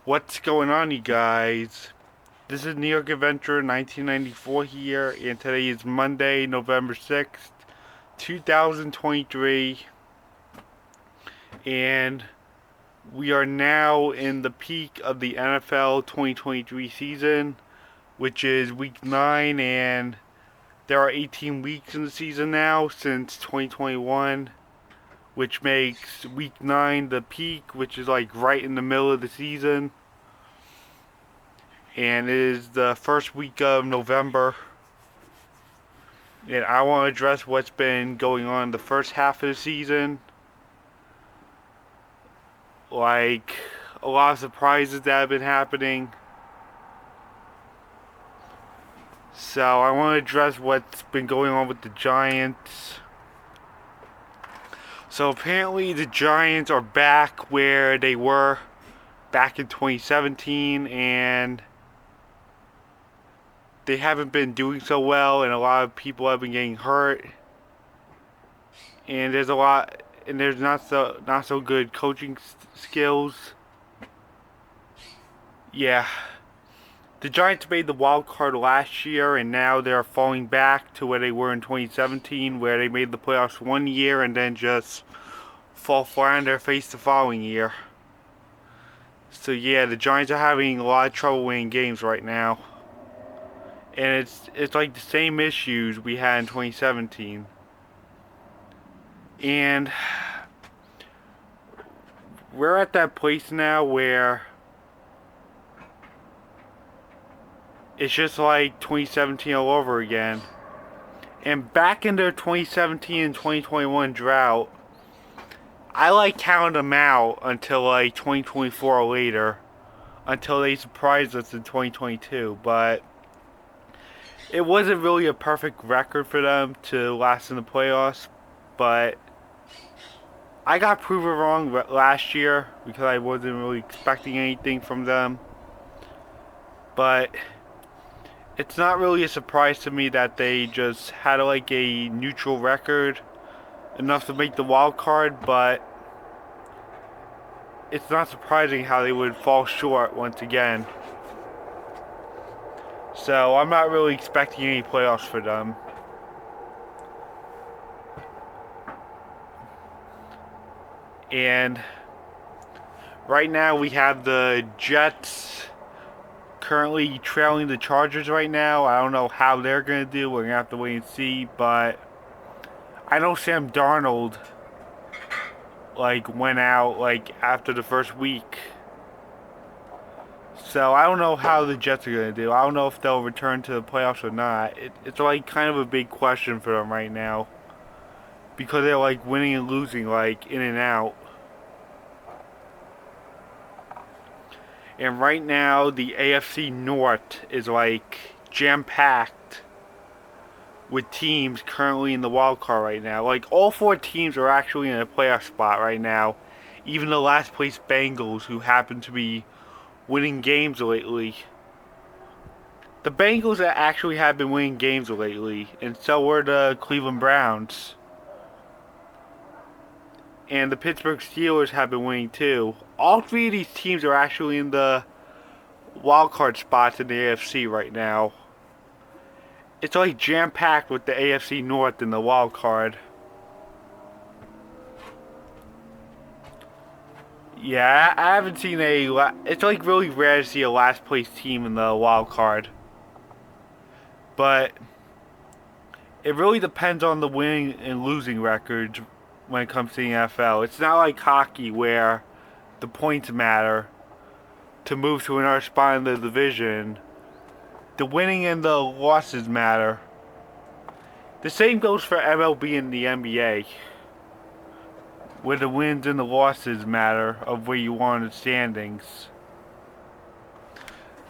What's going on, you guys? This is New York Adventure 1994 here, and today is Monday, November 6th, 2023, and we are now in the peak of the NFL 2023 season, which is week 9, and there are 18 weeks in the season now since 2021, which makes week 9 the peak, which is like right in the middle of the season. And it is the first week of November. And I want to address what's been going on the first half of the season. Like, a lot of surprises that have been happening. So, I want to address what's been going on with the Giants. So, apparently, the Giants are back where they were back in 2017, and they haven't been doing so well, and a lot of people have been getting hurt, and there's not so good coaching skills. Yeah, the Giants made the wild card last year, and now they're falling back to where they were in 2017, where they made the playoffs one year and then just fall flat on their face the following year. So yeah, the Giants are having a lot of trouble winning games right now. And it's like the same issues we had in 2017. And we're at that place now where it's just like 2017 all over again. And back in their 2017 and 2021 drought, I like counted them out until like 2024 or later, until they surprised us in 2022. But it wasn't really a perfect record for them to last in the playoffs, but I got proven wrong last year because I wasn't really expecting anything from them. But it's not really a surprise to me that they just had like a neutral record, enough to make the wild card, but it's not surprising how they would fall short once again. So I'm not really expecting any playoffs for them. And right now we have the Jets currently trailing the Chargers right now. I don't know how they're going to do. We're going to have to wait and see. But I know Sam Darnold went out after the first week. So I don't know how the Jets are going to do. I don't know if they'll return to the playoffs or not. It's like kind of a big question for them right now, because they're like winning and losing like in and out. And right now the AFC North is like jam-packed with teams currently in the wild card right now. Like all 4 teams are actually in a playoff spot right now. Even the last place Bengals, who happen to be winning games lately. The Bengals actually have been winning games lately, and so were the Cleveland Browns. And the Pittsburgh Steelers have been winning too. All 3 of these teams are actually in the wildcard spots in the AFC right now. It's like jam-packed with the AFC North in the wildcard. Yeah, I haven't seen it's like really rare to see a last place team in the wild card. But it really depends on the winning and losing records when it comes to the NFL. It's not like hockey where the points matter to move to another spot in the division. The winning and the losses matter. The same goes for MLB and the NBA, where the wins and the losses matter of where you are in the standings.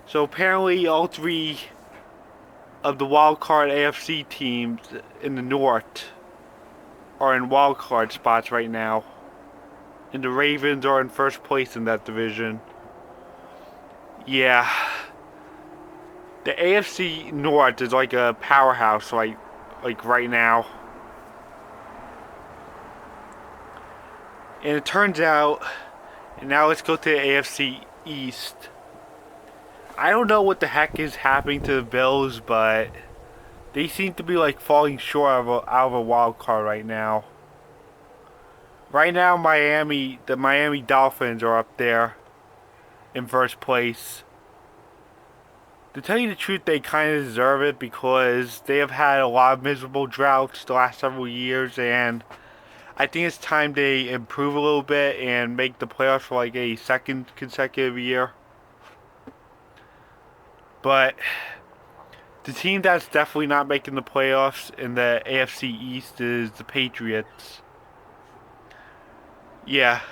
So apparently all 3 of the wildcard AFC teams in the North are in wildcard spots right now. And the Ravens are in first place in that division. Yeah. The AFC North is like a powerhouse like right now. And it turns out, and now let's go to the AFC East. I don't know what the heck is happening to the Bills, but they seem to be like falling short out of a wild card right now. Right now, the Miami Dolphins are up there in first place. To tell you the truth, they kind of deserve it because they have had a lot of miserable droughts the last several years, and I think it's time they improve a little bit and make the playoffs for like a second consecutive year. But the team that's definitely not making the playoffs in the AFC East is the Patriots. Yeah,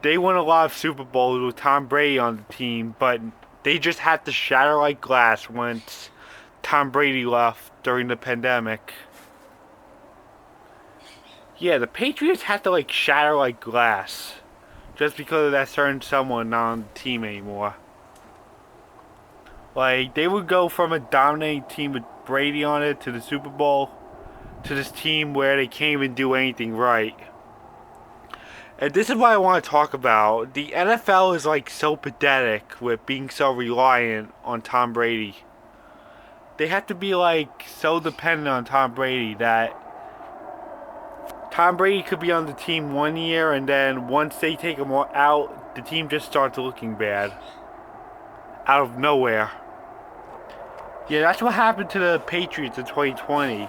they won a lot of Super Bowls with Tom Brady on the team, but they just had to shatter like glass once Tom Brady left during the pandemic. Yeah, the Patriots had to like shatter like glass just because of that certain someone not on the team anymore. Like, they would go from a dominating team with Brady on it to the Super Bowl to this team where they can't even do anything right. And this is what I want to talk about. The NFL is like so pathetic with being so reliant on Tom Brady. They have to be like so dependent on Tom Brady that Tom Brady could be on the team 1 year and then once they take him out, the team just starts looking bad. Out of nowhere. Yeah, that's what happened to the Patriots in 2020.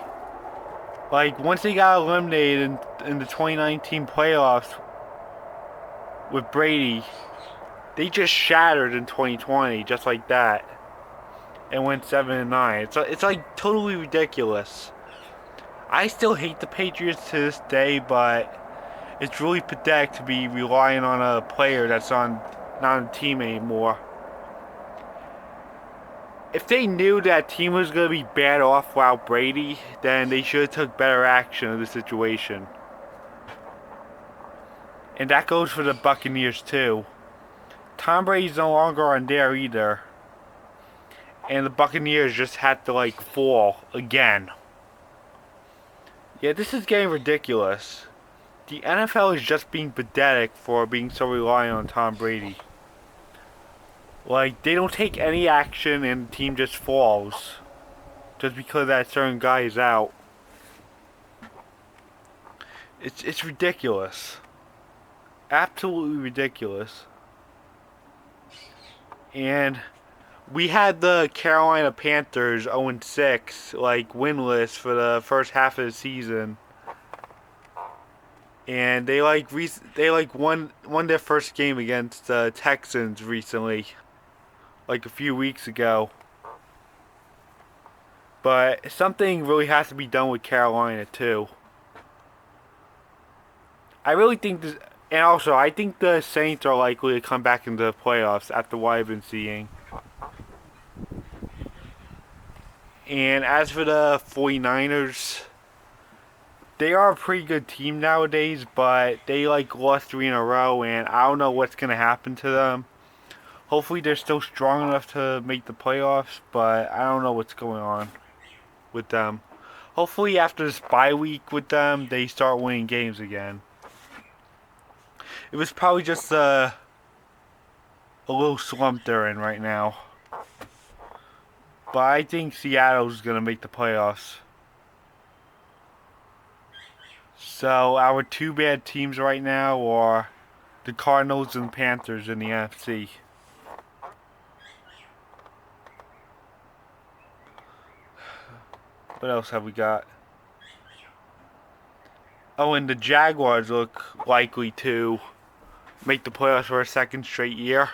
Like, once they got eliminated in the 2019 playoffs with Brady, they just shattered in 2020, just like that, and went 7-9. It's like totally ridiculous. I still hate the Patriots to this day, but it's really pathetic to be relying on a player that's not on the team anymore. If they knew that team was going to be bad off without Brady, then they should have took better action of the situation. And that goes for the Buccaneers too. Tom Brady's no longer on there either. And the Buccaneers just had to like fall again. Yeah, this is getting ridiculous. The NFL is just being pathetic for being so reliant on Tom Brady. Like, they don't take any action and the team just falls. Just because that certain guy is out. It's ridiculous. Absolutely ridiculous. And we had the Carolina Panthers 0-6, like, winless for the first half of the season. And they won their first game against the Texans recently. Like a few weeks ago. But something really has to be done with Carolina too. I really think this, and also I think the Saints are likely to come back into the playoffs after what I've been seeing. And as for the 49ers, they are a pretty good team nowadays, but they like lost 3 in a row and I don't know what's going to happen to them. Hopefully they're still strong enough to make the playoffs, but I don't know what's going on with them. Hopefully after this bye week with them, they start winning games again. It was probably just a little slump they're in right now. But I think Seattle's going to make the playoffs. So our two bad teams right now are the Cardinals and Panthers in the NFC. What else have we got? Oh, and the Jaguars look likely to make the playoffs for a second straight year.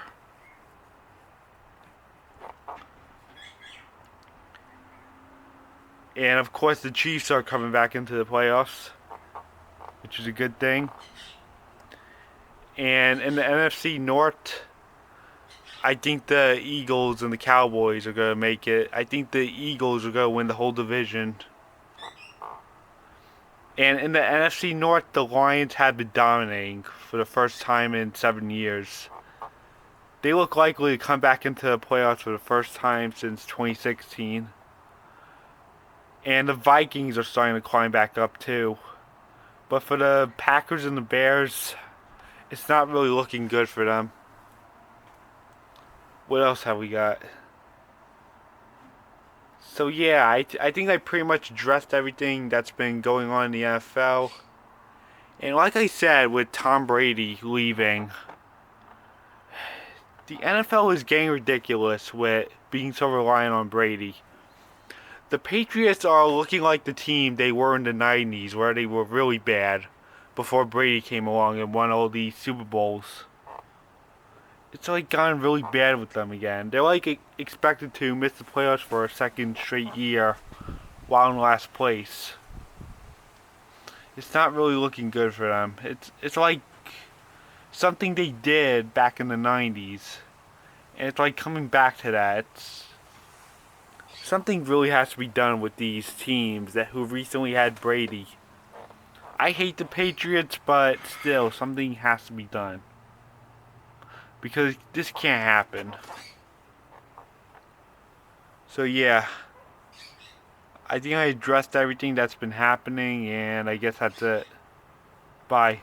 And of course the Chiefs are coming back into the playoffs, which is a good thing. And in the NFC North, I think the Eagles and the Cowboys are going to make it. I think the Eagles are going to win the whole division. And in the NFC North, the Lions have been dominating for the first time in 7 years. They look likely to come back into the playoffs for the first time since 2016. And the Vikings are starting to climb back up too. But for the Packers and the Bears, it's not really looking good for them. What else have we got? So yeah, I think I pretty much addressed everything that's been going on in the NFL. And like I said, with Tom Brady leaving, the NFL is getting ridiculous with being so reliant on Brady. The Patriots are looking like the team they were in the 90s, where they were really bad before Brady came along and won all these Super Bowls. It's like gotten really bad with them again. They're like expected to miss the playoffs for a second straight year while in last place. It's not really looking good for them. It's like something they did back in the 90s. And it's like coming back to that. Something really has to be done with these teams that who recently had Brady. I hate the Patriots, but still, something has to be done. Because this can't happen. So yeah, I think I addressed everything that's been happening, and I guess that's it. Bye.